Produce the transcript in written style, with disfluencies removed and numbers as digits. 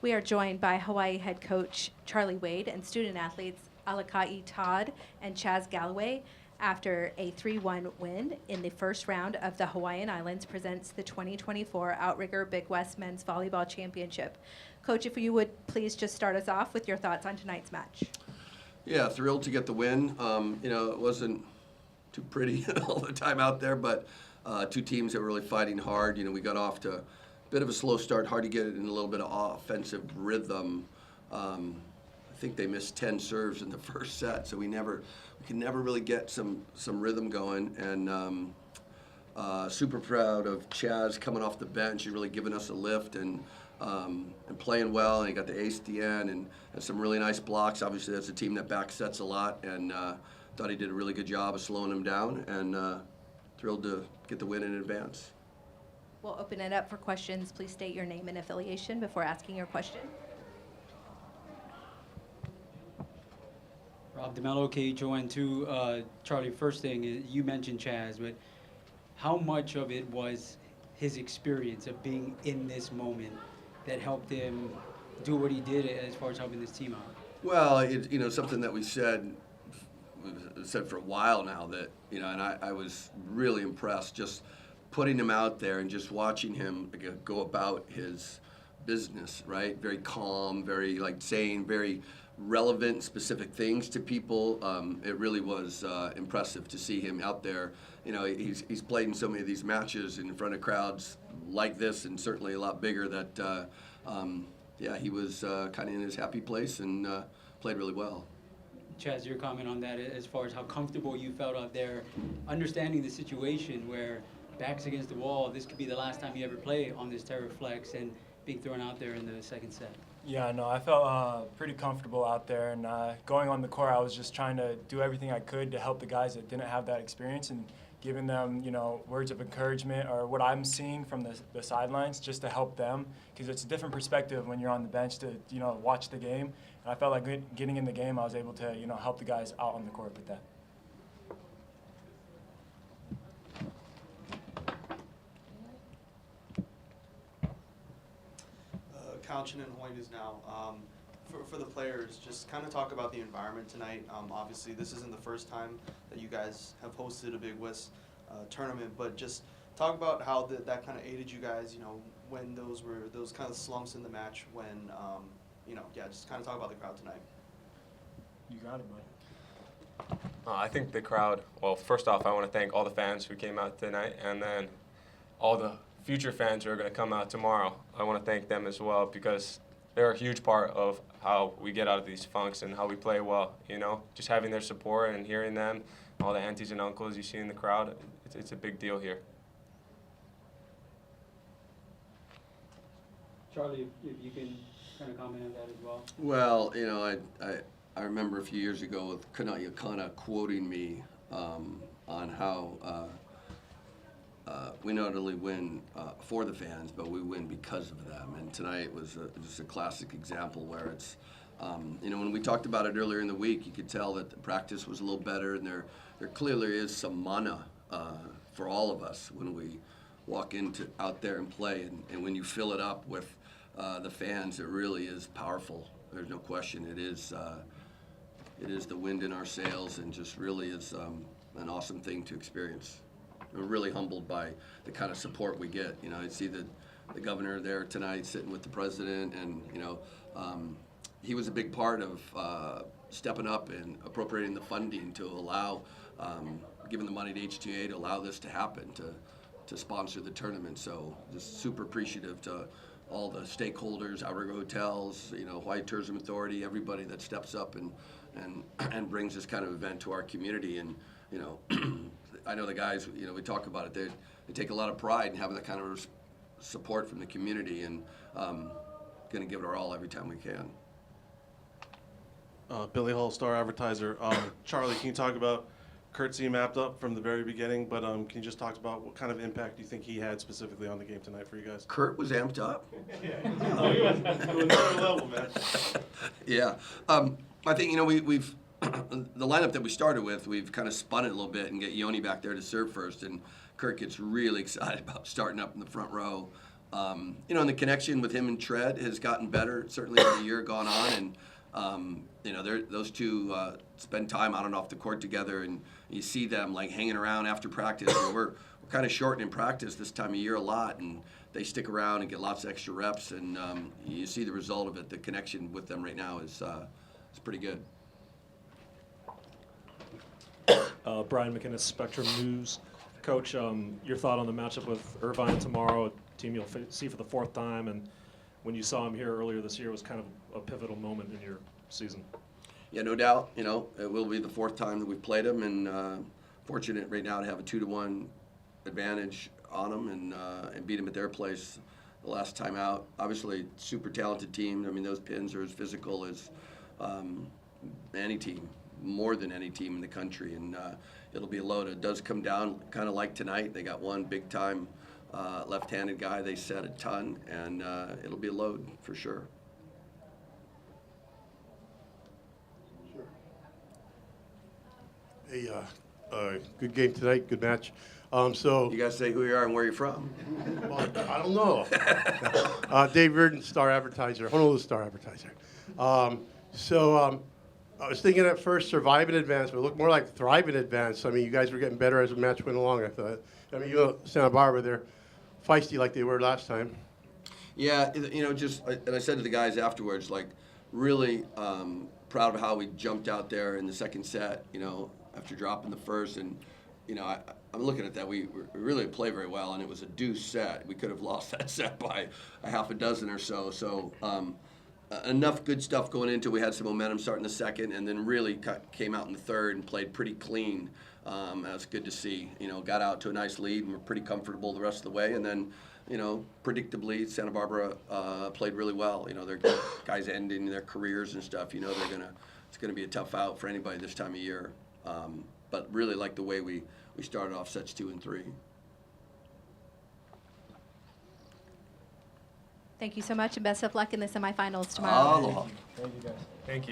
We are joined by Hawaii head coach Charlie Wade and student athletes Alaka'i Todd and Chaz Galloway after a 3-1 win in the first round of the Hawaiian Islands presents the 2024 Outrigger Big West Men's Volleyball Championship. Coach, if you would please just start us off with your thoughts on tonight's match. Yeah, thrilled to get the win. It wasn't too pretty all the time out there, but two teams that were really fighting hard. We got off to a bit of a slow start, hard to get it in a little bit of offensive rhythm. I think they missed 10 serves in the first set, so we can never really get some rhythm going. And super proud of Chaz coming off the bench and really giving us a lift and playing well. And he got the ace at the end and some really nice blocks. Obviously, that's a team that back sets a lot, and thought he did a really good job of slowing him down. And thrilled to get the win in advance. We'll open it up for questions. Please state your name and affiliation before asking your question. Rob DeMello, KHON2. Charlie, first thing, you mentioned Chaz, but how much of it was his experience of being in this moment that helped him do what he did as far as helping this team out? Well, something that we've said for a while now that, and I was really impressed just putting him out there and just watching him go about his business, right? Very calm, very saying very relevant, specific things to people. It really was impressive to see him out there. He's played in so many of these matches in front of crowds like this, and certainly a lot bigger. That he was kind of in his happy place and played really well. Chaz, your comment on that as far as how comfortable you felt out there, understanding the situation where back's against the wall, this could be the last time you ever play on this TerraFlex, and being thrown out there in the second set. Yeah, no, I felt pretty comfortable out there, and going on the court, I was just trying to do everything I could to help the guys that didn't have that experience and giving them, words of encouragement or what I'm seeing from the sidelines just to help them, because it's a different perspective when you're on the bench to, watch the game. And I felt like getting in the game, I was able to, help the guys out on the court with that. Counchin and Hawaii News now. For the players, just kind of talk about the environment tonight. Obviously, this isn't the first time that you guys have hosted a Big West tournament, but just talk about how that kind of aided you guys. When those kind of slumps in the match. When just kind of talk about the crowd tonight. You got it, bud. I think the crowd. Well, first off, I want to thank all the fans who came out tonight, and then all the future fans who are going to come out tomorrow. I want to thank them as well, because they're a huge part of how we get out of these funks and how we play well. Just having their support and hearing them, all the aunties and uncles you see in the crowd, it's a big deal here. Charlie, if you can kind of comment on that as well. Well, I remember a few years ago with Kanaya Kana quoting me on how we not only win for the fans, but we win because of them. And tonight was just a classic example where it's, when we talked about it earlier in the week, you could tell that the practice was a little better, and there clearly is some mana for all of us when we walk out there and play. And when you fill it up with the fans, it really is powerful. There's no question. It is the wind in our sails, and just really is an awesome thing to experience. We're really humbled by the kind of support we get. I see the governor there tonight sitting with the president, and he was a big part of stepping up and appropriating the funding to allow, giving the money to HTA to allow this to happen, to sponsor the tournament. So just super appreciative to all the stakeholders, Outrigger Hotels, Hawaii Tourism Authority, everybody that steps up and brings this kind of event to our community. And I know the guys, we talk about it, they take a lot of pride in having that kind of support from the community, and going to give it our all every time we can. Billy Hull, Star Advertiser. Charlie, can you talk about Kurt's mapped up from the very beginning, but can you just talk about what kind of impact you think he had specifically on the game tonight for you guys? Kurt was amped up. No, he was to another level, man. Yeah. I think, we've the lineup that we started with, we've kind of spun it a little bit and get Yoni back there to serve first, and Kurt gets really excited about starting up in the front row. And the connection with him and Tread has gotten better, certainly as the year gone on. And, those two spend time on and off the court together, and you see them like hanging around after practice. We're kind of shortening practice this time of year a lot, and they stick around and get lots of extra reps, and you see the result of it. The connection with them right now is pretty good. Brian McInnes, Spectrum News. Coach, your thought on the matchup with Irvine tomorrow, a team you'll see for the 4th time, and when you saw him here earlier this year was kind of a pivotal moment in your season. Yeah, no doubt. It will be the 4th time that we've played them, and fortunate right now to have a 2-1 advantage on them and beat them at their place the last time out. Obviously, super talented team. I mean, those Pins are as physical as any team, more than any team in the country, and it'll be a load. It does come down kind of like tonight. They got one big-time left-handed guy. They set a ton, and it'll be a load for sure. Hey, good game tonight, good match. You guys say who you are and where you're from. Well, I don't know. Dave Reardon, Star Advertiser, Honolulu Star Advertiser. I was thinking at first survive in advance, but it looked more like thrive in advance. I mean, you guys were getting better as the match went along, I thought. I mean, Santa Barbara, they're feisty like they were last time. Yeah, and I said to the guys afterwards, like, really proud of how we jumped out there in the second set, after dropping the first. And, I'm looking at that. We really play very well, and it was a deuce set. We could have lost that set by a half a dozen or so. So enough good stuff going into. We had some momentum starting the second, and then really came out in the third and played pretty clean. That was good to see. Got out to a nice lead and were pretty comfortable the rest of the way. And then, predictably, Santa Barbara played really well. Their guys ending their careers and stuff. It's gonna be a tough out for anybody this time of year. But really like the way we started off sets 2 and 3. Thank you so much, and best of luck in the semifinals tomorrow. Aloha. Thank you, guys. Thank you.